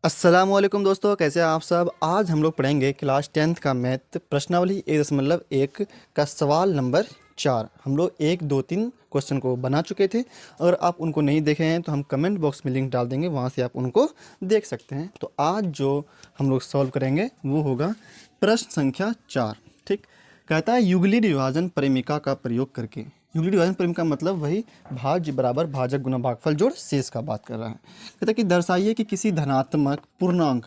अस्सलामुअलैकुम दोस्तों, कैसे हैं आप सब। आज हम लोग पढ़ेंगे क्लास 10th का मैथ प्रश्नावली 1.1 का सवाल नंबर 4। हम लोग 1, 2, 3 क्वेश्चन को बना चुके थे। अगर आप उनको नहीं देखे हैं तो हम कमेंट बॉक्स में लिंक डाल देंगे, वहाँ से आप उनको देख सकते हैं। तो आज जो हम लोग सॉल्व करेंगे वो होगा प्रश्न संख्या 4। ठीक, कहता है युगलीय विभाजन परिमिका का प्रयोग करके। युगलीय विभाजन परिमिका मतलब वही भाज्य बराबर भाजक गुना भागफल जोड़ शेष का बात कर रहा है। कहता है कि दर्शाइए कि किसी धनात्मक पूर्णांक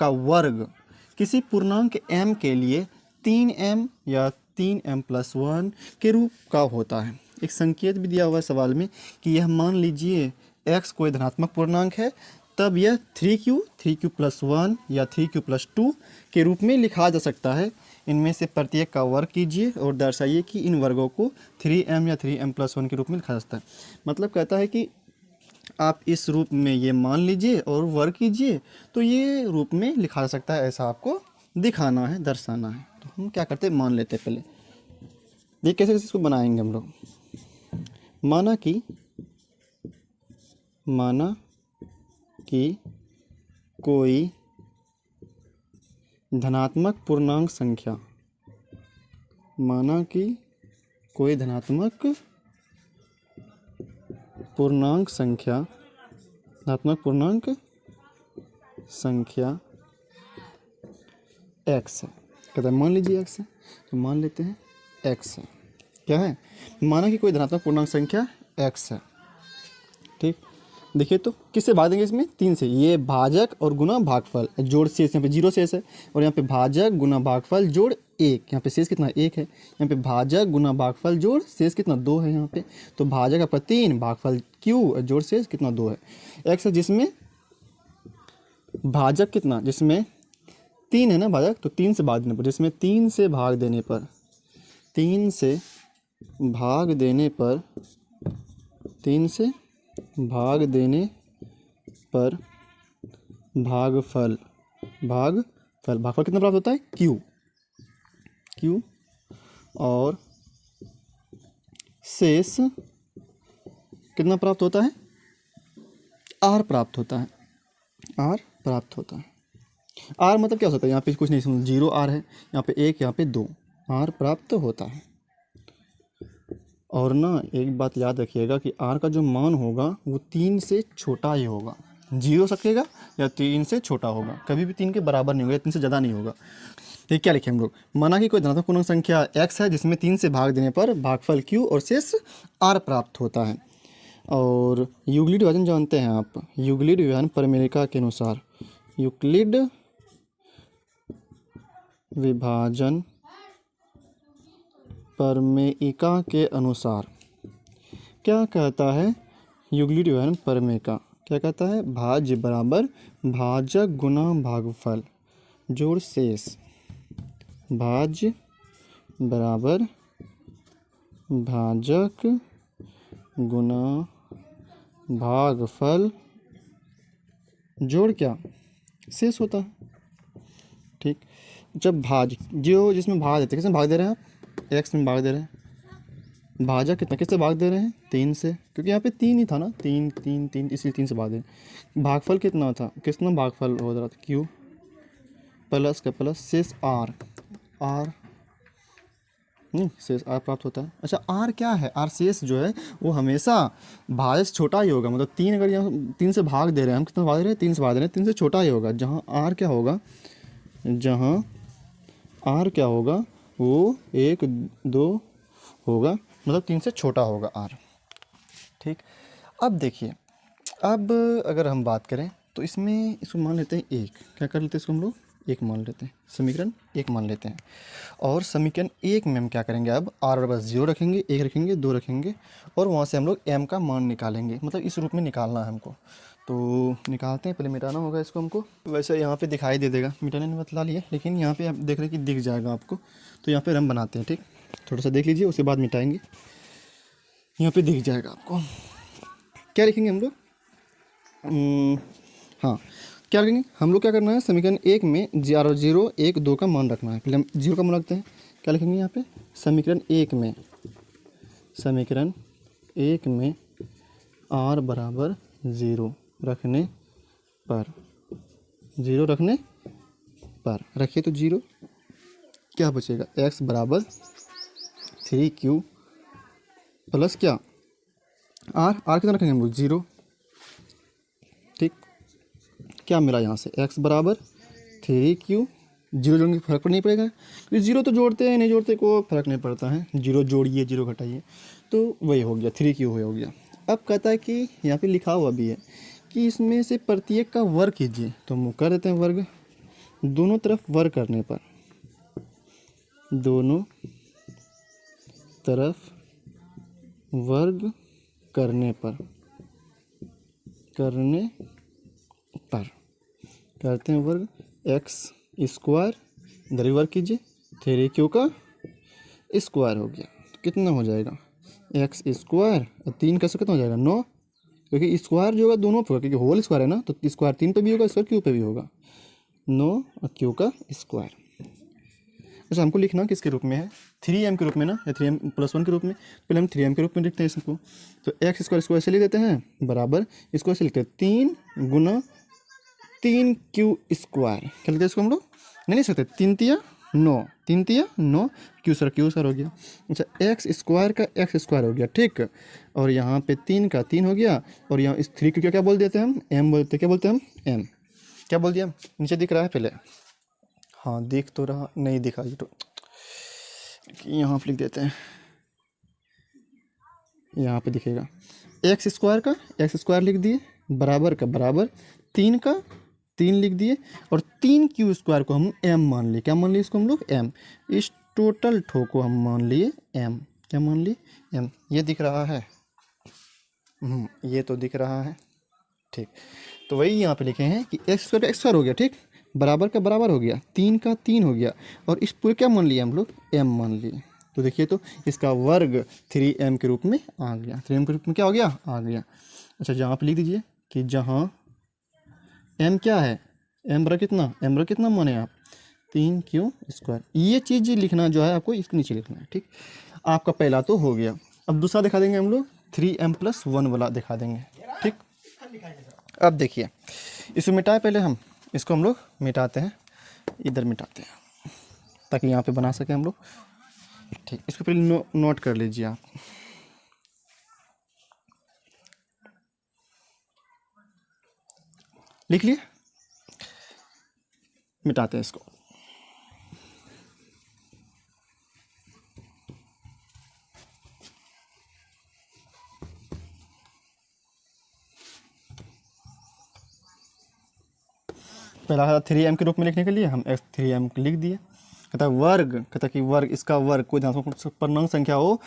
का वर्ग किसी पूर्णांक m के लिए 3m या 3m+1 के रूप का होता है। एक संकेत भी दिया हुआ है सवाल में कि यह मान लीजिए x कोई धनात्मक पूर्णांक है, तब यह 3q+1 या 3q+2 के रूप में लिखा जा सकता है। इनमें से प्रत्येक का वर्ग कीजिए और दर्शाइए कि इन वर्गों को 3m या 3m+1 के रूप में लिखा जा सकता है। मतलब कहता है कि आप इस रूप में ये मान लीजिए और वर्ग कीजिए तो ये रूप में लिखा जा सकता है, ऐसा आपको दिखाना है, दर्शाना है। तो हम क्या करते हैं, मान लेते हैं पहले। देखिए कैसे कैसे इसको बनाएंगे हम लोग। माना कि कोई धनात्मक पूर्णांक संख्या, माना कि कोई धनात्मक पूर्णांक संख्या x है। कहता है मान लीजिए x है, तो मान लेते हैं x है। क्या है, माना कि कोई धनात्मक पूर्णांक संख्या x है। ठीक, देखिए तो किससे भाग देंगे, इसमें 3 से। ये भाजक और गुना भागफल जोड़ शेष, यहाँ पे 0 शेष है, और यहाँ पे भाजक गुना भागफल जोड़ 1, यहाँ पे शेष कितना 1 है। यहाँ पे भाजक गुना भागफल जोड़ शेष कितना 2 है यहाँ पे। तो भाजक आपका 3, भागफल q जोड़ शेष कितना 2 है। x है जिसमें भाजक कितना, जिसमें 3 है ना भाजक, तो 3 से भाग देने पर, जिसमें 3 से भाग देने पर 3 से भाग देने पर भागफल कितना प्राप्त होता है, q, और शेष कितना प्राप्त होता है, r प्राप्त होता है। r मतलब क्या होता है, यहाँ पे कुछ नहीं, 0 r है, यहाँ पे 1, यहाँ पे 2, r प्राप्त होता है। और ना एक बात याद रखिएगा कि r का जो मान होगा वो 3 से छोटा ही होगा। 0 सकेगा या 3 से छोटा होगा, कभी भी 3 के बराबर नहीं होगा, 3 से ज़्यादा नहीं होगा। तो क्या लिखें हम लोग, माना कि कोई धनात्मक पूर्णांक संख्या x है जिसमें 3 से भाग देने पर भागफल q और शेष r प्राप्त होता है। और यूक्लिड विभाजन जानते हैं आप, यूक्लिड विभाजन परिमेलिका के अनुसार, यूक्लिड विभाजन परिमेयिका के अनुसार क्या कहता है, यूक्लिड विभाजन परिमेयिका क्या कहता है, भाज्य बराबर भाजक गुना भागफल जोड़ शेष, भाज्य बराबर भाजक गुना भागफल जोड़ क्या, शेष होता है। ठीक, जब जो जिसमें भाग देते हैं, किसमें भाग दे रहे हैं आप, x में भाग दे रहे हैं। भाजक कितना, किससे भाग दे रहे हैं, 3 से, क्योंकि यहाँ पे 3 ही था ना, 3 3 3, इसलिए 3 से भाग दे रहे हैं। भागफल कितना था, कितना भागफल हो रहा था, q प्लस का प्लस शेष r शेष r प्राप्त होता है। अच्छा, r क्या है, r शेष जो है वो हमेशा भाज्य से छोटा ही होगा। मतलब 3, अगर यहाँ 3 से भाग दे रहे हैं, हम कितना भाग दे रहे हैं, 3 से भाग दे रहे हैं, 3 से छोटा ही होगा। जहाँ r क्या होगा, वो 1 2 होगा, मतलब 3 से छोटा होगा r। ठीक, अब देखिए, अब अगर हम बात करें तो इसमें इसको मान लेते हैं 1, क्या कर लेते हैं इसको हम लोग, 1 मान लेते हैं, समीकरण 1 मान लेते हैं। और समीकरण 1 में हम क्या करेंगे, अब r बराबर 0 रखेंगे, 1 रखेंगे, 2 रखेंगे, और वहाँ से हम लोग m का मान निकालेंगे। मतलब इस रूप में निकालना है हमको। तो निकालते हैं, पहले मिटाना होगा इसको हमको। वैसे यहाँ पे दिखाई दे देगा, मिटाने ने बतला लिया, लेकिन यहाँ पे आप देख रहे हैं कि दिख जाएगा आपको। तो यहाँ पे हम बनाते हैं, ठीक, थोड़ा सा देख लीजिए, उसके बाद मिटाएंगे। यहाँ पे दिख जाएगा आपको। क्या लिखेंगे हम लोग, हाँ क्या लिखेंगे हम लोग, क्या करना है, समीकरण 1 में 0 0 1 2 का मान रखना है। पहले हम 0 का मान रखते हैं। क्या लिखेंगे यहाँ पे, समीकरण 1 में r बराबर 0 रखने पर, 0 रखने पर रखिए तो 0, क्या बचेगा x बराबर 3q प्लस क्या r, कितना रखेंगे हम लोग 0। ठीक, क्या मिला यहाँ से x बराबर 3q, 0 जोड़ने का फर्क नहीं पड़ेगा क्योंकि 0 तो जोड़ते हैं नहीं जोड़ते कोई फर्क नहीं पड़ता है, 0 जोड़िए 0 घटाइए, तो वही हो गया 3q हो गया। अब कहता है कि यहाँ पे लिखा हुआ भी है कि इसमें से प्रत्येक का वर्ग कीजिए, तो हम कर देते हैं वर्ग, दोनों तरफ वर्ग करने पर, दोनों तरफ वर्ग करने पर करते हैं वर्ग, एक्स स्क्वायर इधर ही वर्ग कीजिए, 3q का स्क्वायर हो गया, तो कितना हो जाएगा एक्स स्क्वायर और 3 कैसे कितना हो जाएगा 9, क्योंकि स्क्वायर जो होगा दोनों पे होगा, क्योंकि होल स्क्वायर है ना, तो स्क्वायर 3 पे भी होगा, स्क्वायर क्यू पे भी होगा, 9 और क्यू का स्क्वायर। अच्छा हमको लिखना किसके रूप में है, 3m के रूप में ना, या 3m+1 के रूप में, पहले हम 3m के रूप में लिखते हैं इसको, तो एक्स स्क्वायर ऐसे लिख देते हैं बराबर, इसको ऐसे लिखते हैं 3 गुना 3q स्क्वायर, क्या लिखते हैं इसको हम लोग, नहीं लिख सकते, 3 तिया 9, 3 तिया 9, क्यू सर हो गया। अच्छा एक्स स्क्वायर का एक्स स्क्वायर हो गया, ठीक, और यहाँ पे 3 का 3 हो गया, और यहाँ इस 3 को क्या बोल देते हैं हम, m बोलते हैं, क्या बोलते हैं हम m, क्या बोल दिया, नीचे दिख रहा है पहले, हाँ दिख तो रहा, नहीं दिखा ये तो, यहाँ पे लिख देते हैं, यहाँ पे दिखेगा एक्स स्क्वायर का एक्स स्क्वायर लिख दिए, बराबर का बराबर, 3 का 3 लिख दिए, और 3q स्क्वायर को हम m मान लिए, क्या मान लिए इसको हम लोग m, इस टोटल ठो को हम मान लिए m, क्या मान लिए m, ये दिख रहा है, ये तो दिख रहा है, ठीक, तो वही यहाँ पे लिखे हैं कि एक्स स्क्वायर का एक्स स्क्वायर हो गया, ठीक, बराबर का बराबर हो गया, 3 का 3 हो गया, और इस पूरे क्या मान लिया हम लोग m मान लिए, तो देखिए तो इसका वर्ग 3m के रूप में आ गया, 3m के रूप में क्या हो गया आ गया। अच्छा जहाँ पे लिख दीजिए कि जहाँ m क्या है, m बराबर कितना माने आप 3q स्क्वायर, ये चीज़ लिखना जो है आपको इसके नीचे लिखना है, ठीक, आपका पहला तो हो गया। अब दूसरा दिखा देंगे हम लोग 3m+1 वाला दिखा देंगे, ठीक। अब देखिए इसको मिटाए, पहले हम इसको हम लोग मिटाते हैं, इधर मिटाते हैं ताकि यहाँ पे बना सकें हम लोग, ठीक, इसको पहले नोट कर लीजिए आप, लिख लिए, मिटाते हैं इसको, पहला था 3m के रूप में लिखने के लिए हम x 3m लिख दिए, कहता वर्ग, कहता कि वर्ग, इसका वर्ग कोई पूर्णांक संख्या हो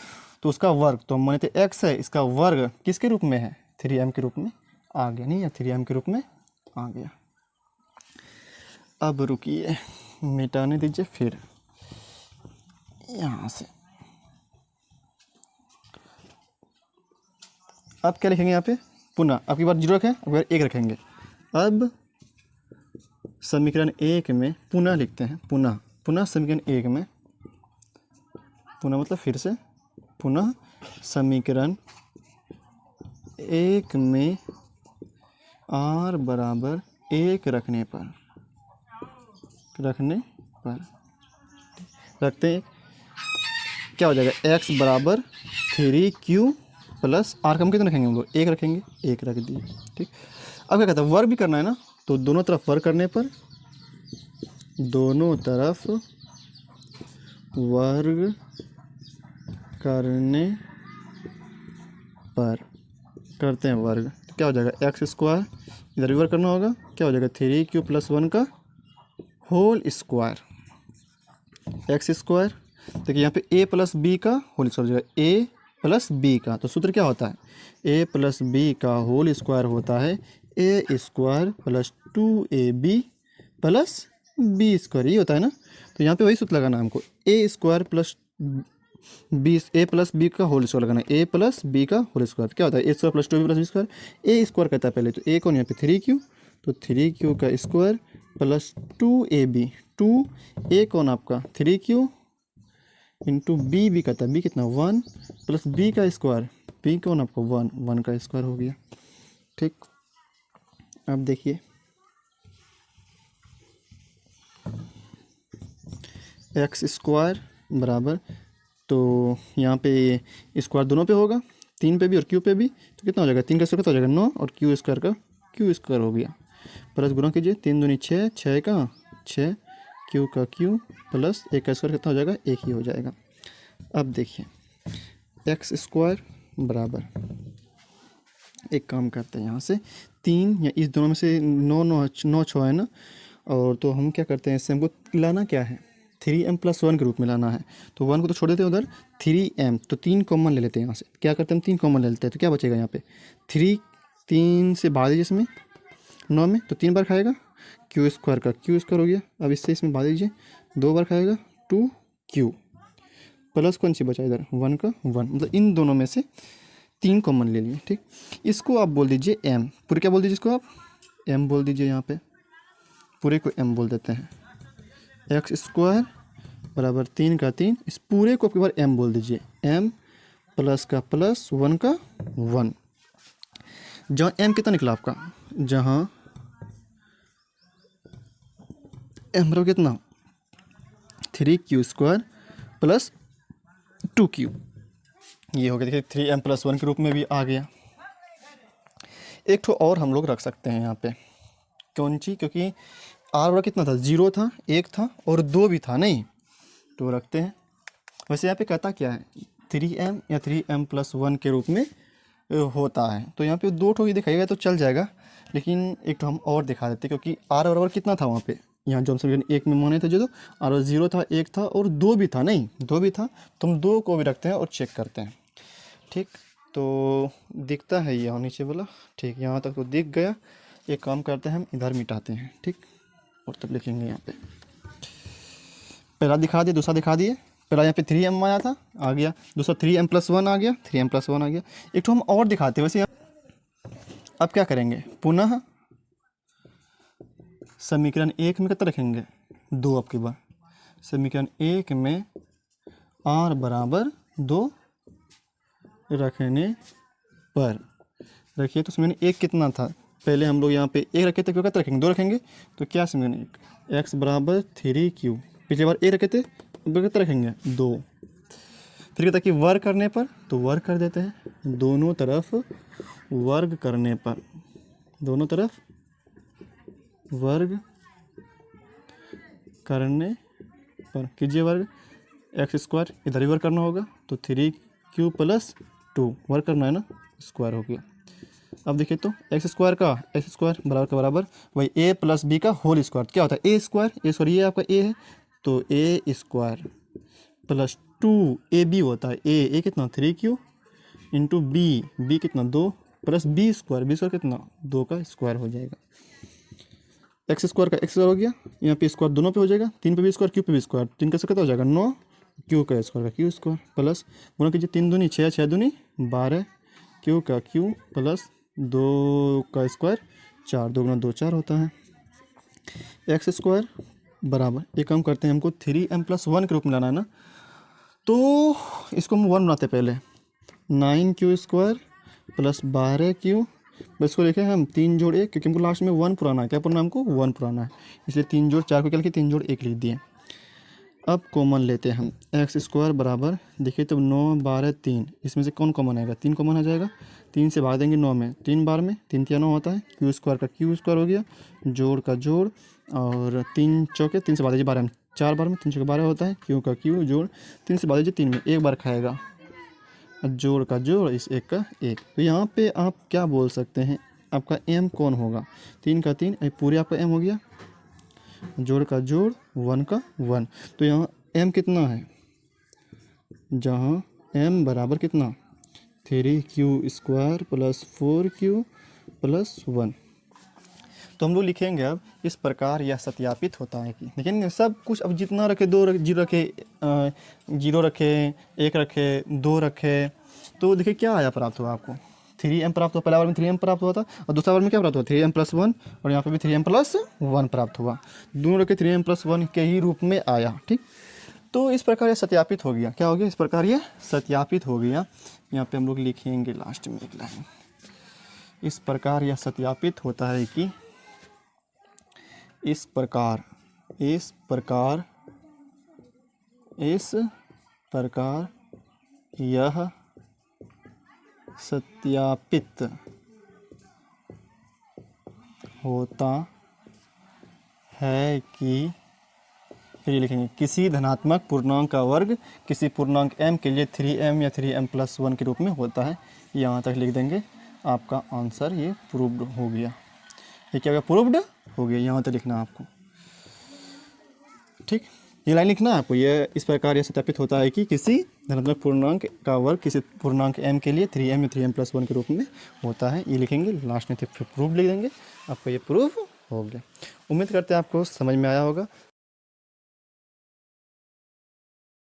तो उसका वर्ग, तो हम मानते x है, इसका वर्ग किसके रूप में है 3m के रूप में आ गया, नहीं या 3m के रूप में आ गया। अब रुकिए मिटाने दीजिए, फिर यहाँ से अब क्या लिखेंगे यहाँ पे, पुनः अब की बार 0 रखें, अब 1 रखेंगे, अब समीकरण 1 में पुनः लिखते हैं, पुनः समीकरण 1 में, पुनः मतलब फिर से, पुनः समीकरण 1 में r बराबर 1 रखने पर रखते हैं, क्या हो जाएगा x बराबर 3q प्लस r का हम कितना रखेंगे हम लोग 1 रखेंगे, 1 रख दिए, ठीक। अब क्या कहता है वर्ग भी करना है ना, तो दोनों तरफ वर्ग करने पर, दोनों तरफ वर्ग करने पर करते हैं वर्ग, तो क्या हो जाएगा एक्स स्क्वायर, इधर भी वर्ग करना होगा, क्या हो जाएगा 3q+1 का होल स्क्वायर, एक्स स्क्वायर, देखिए यहाँ पे a + b का होल स्क्वायर हो जाएगा, a + b का, तो सूत्र क्या होता है a + b का होल स्क्वायर होता है a square + 2ab + b square, ये होता है ना, तो यहाँ पे वही सूत्र लगाना है हमको, a square + b, a + b का होल स्क्वायर लगाना है, a + b का होल स्क्वायर, क्या होता है a square + 2ab + b square, a square कहता है पहले, तो a कौन यहाँ पे 3q, तो 3q का स्क्वायर + 2ab, 2a कौन आपका 3q इंटू b कहता है, b कितना 1 + b का स्क्वायर, b कौन आपको 1 का स्क्वायर हो गया, ठीक। अब देखिए एक्स स्क्वायर बराबर, तो यहाँ पे स्क्वायर दोनों पे होगा, 3 पे भी और क्यू पे भी, तो कितना हो जाएगा, 3 का स्क्वायर कितना हो जाएगा 9, और क्यू स्क्वायर का क्यू स्क्वायर हो गया। प्लस गुणा कीजिए, 3 दूनी 6, 6 का 6, क्यू का क्यू प्लस 1 का स्क्वायर कितना हो जाएगा, 1 ही हो जाएगा। अब देखिए एक्स स्क्वायर बराबर, एक काम करते हैं यहाँ से 3 या इस दोनों में से 9 6 है ना, और तो हम क्या करते हैं, इससे हमको लाना क्या है, 3m+1 के रूप में लाना है। तो 1 को तो छोड़ देते हैं उधर, 3m, तो 3 कॉमन ले लेते हैं यहाँ से। क्या करते हैं हम, 3 कॉमन ले लेते हैं, तो क्या बचेगा यहाँ पे 3, 3 से भाग दीजिए इसमें 9 में, तो 3 बार खाएगा, क्यू स्क्वायर का क्यू स्क्वायर हो गया। अब इससे इसमें भाग दीजिए, 2 बार खाएगा 2q, प्लस कौन सी बचा इधर 1 का 1, मतलब इन दोनों में से 3 कॉमन ले लिए। ठीक, इसको आप बोल दीजिए m, पूरे क्या बोल दीजिए इसको आप, m बोल दीजिए, यहाँ पे पूरे को m बोल देते हैं। एक्स स्क्वायर बराबर 3 का 3, इस पूरे को आपके बार m बोल दीजिए, m प्लस का प्लस 1 का 1। जहाँ m कितना निकला आपका, जहाँ m बराबर कितना 3q स्क्वायर प्लस 2q, ये हो गया। देखिए 3m+1 के रूप में भी आ गया। एक ठो और हम लोग रख सकते हैं यहाँ पे, कौन सी, क्योंकि आर बड़ा कितना था, 0 था, 1 था और 2 भी था, नहीं तो रखते हैं। वैसे यहाँ पे कहता क्या है, 3m या 3m+1 के रूप में होता है, तो यहाँ पे 2 ठो ही दिखाएगा तो चल जाएगा, लेकिन एक ठो हम और दिखा देते, क्योंकि आर बराबर कितना था वहाँ पे, यहाँ जो हम समीकरण 1 में माने थे, जो आर 0 था, 1 था और 2 भी था, नहीं 2 भी था, तो हम 2 को भी रखते हैं और चेक करते हैं। ठीक, तो दिखता है ये नीचे वाला, ठीक, यहाँ तक तो दिख गया। एक काम करते हैं, हम इधर मिटाते हैं, ठीक, और तब लिखेंगे यहाँ पे, पहला दिखा दिए, दूसरा दिखा दिए। पहला यहाँ पे 3m आया था, आ गया, दूसरा 3m+1 आ गया, 3m+1 आ गया। एक तो हम और दिखाते हैं वैसे। अब क्या करेंगे, पुनः समीकरण 1 में कितना रखेंगे 2, अब की बार समीकरण 1 में r बराबर 2 रखने पर, रखिए तो समीकरण 1 कितना था, पहले हम लोग यहाँ पे 1 रखे थे, फिर कितना रखेंगे 2 रखेंगे, तो क्या समीकरण 1 x बराबर 3q, पिछले बार 1 रखे थे, अब कितना रखेंगे 2, फिर कहता है कि वर्ग करने पर, तो वर्ग कर देते हैं, दोनों तरफ वर्ग करने पर, दोनों तरफ वर्ग करने पर कीजिए वर्ग, एक्स स्क्वायर इधर ही वर्ग करना होगा, तो 3q प्लस 2 वर्ग करना है ना, स्क्वायर हो गया। अब देखिए तो एक्स स्क्वायर बराबर का बराबर वही a प्लस बी का होल स्क्वायर, क्या होता है ए स्क्वायर, ये आपका ए है, तो ए स्क्वायर प्लस 2ab होता है, ए कितना 3q इंटू बी कितना 2 प्लस बी स्क्वायर कितना 2 का स्क्वायर हो जाएगा। एक्स स्क्वायर का एक्स स्क्वायर हो गया, यहाँ पे स्क्वायर दोनों पे हो जाएगा, 3 पे भी स्क्वायर, क्यू पे भी स्क्वायर, 3 का कितना हो जाएगा 9, क्यू का स्क्वायर का क्यू स्क्वायर प्लस गुणा कीजिए, 3 दूनी 6, 6 दूनी 12, क्यू का क्यू प्लस 2 का स्क्वायर 4, 2 गुना 2 4 होता है। एक्स स्क्वायर बराबर, एक काम करते हैं, हमको 3m+1 के रूप में लाना है ना, तो इसको हम 1 बनाते पहले, 9q स्क्वायर प्लस 12q, बस इसको लिखे हम 3 जोड़ 1, क्योंकि हमको लास्ट में 1 पुराना है, क्या पुराना है हमको 1 पुराना है, इसलिए 3 जोड़ 4 को क्या लिखे, 3 जोड़ 1 लिख दिए। अब कॉमन लेते हैं हम, एक्स स्क्वायर बराबर, देखिए तो 9 12 3, इसमें से कौन कॉमन आएगा, 3 कॉमन आ जाएगा, 3 से भाग देंगे 9 में, 3 बार में 3 3 9 होता है, क्यू स्क्वायर का क्यू स्क्वायर हो गया, जोड़ का जोड़, और 3 चौके 3 से भाग दीजिए 12 में, 4 बार में 3 चौके 12 होता है, क्यू का क्यू जोड़ 3 से भाग दीजिए 3 में, 1 बार खाएगा, जोड़ का जोड़, इस 1 का 1, तो यहाँ पे आप क्या बोल सकते हैं, आपका m कौन होगा, 3 का 3, पूरे आपका m हो गया, जोड़ का जोड़ 1 का 1, तो यहाँ m कितना है, जहाँ m बराबर कितना 3q square plus 4q plus 1, तो हम लोग लिखेंगे अब इस प्रकार यह सत्यापित होता है कि, लेकिन सब कुछ अब जितना रखे, 2 जीरो रखे, 0 रखे, 1 रखे, 2 रखे, तो देखिए क्या आया प्राप्त हुआ आपको, 3m प्राप्त हुआ, पहला बार में 3m प्राप्त हुआ था, और दूसरा बार में क्या प्राप्त हुआ 3m+1, और यहाँ पे भी 3m+1 प्राप्त हुआ, दोनों रखे 3m+1 के ही रूप में आया। ठीक, तो इस प्रकार यह सत्यापित हो गया, क्या हो गया, इस प्रकार यह सत्यापित हो गया। यहाँ पे हम लोग लिखेंगे लास्ट में एक लाइन, इस प्रकार यह सत्यापित होता है कि, इस प्रकार इस प्रकार यह सत्यापित होता है कि, फिर ये लिखेंगे किसी धनात्मक पूर्णांक का वर्ग किसी पूर्णांक m के लिए 3m या 3m+1 के रूप में होता है। यहाँ तक लिख देंगे, आपका आंसर ये प्रूव्ड हो गया। ये क्या हो गया? प्रूव्ड हो गया। यहाँ तक लिखना आपको, ठीक। ये लाइन लिखना है आपको, ये इस प्रकार यह सत्यापित होता है कि किसी धनात्मक पूर्णांक का वर्ग किसी पूर्णांक m के लिए 3m या 3m+1 के रूप में होता है। ये लिखेंगे, लास्ट में फिर प्रूव लिख देंगे, आपको ये प्रूव हो गया। उम्मीद करते हैं आपको समझ में आया होगा।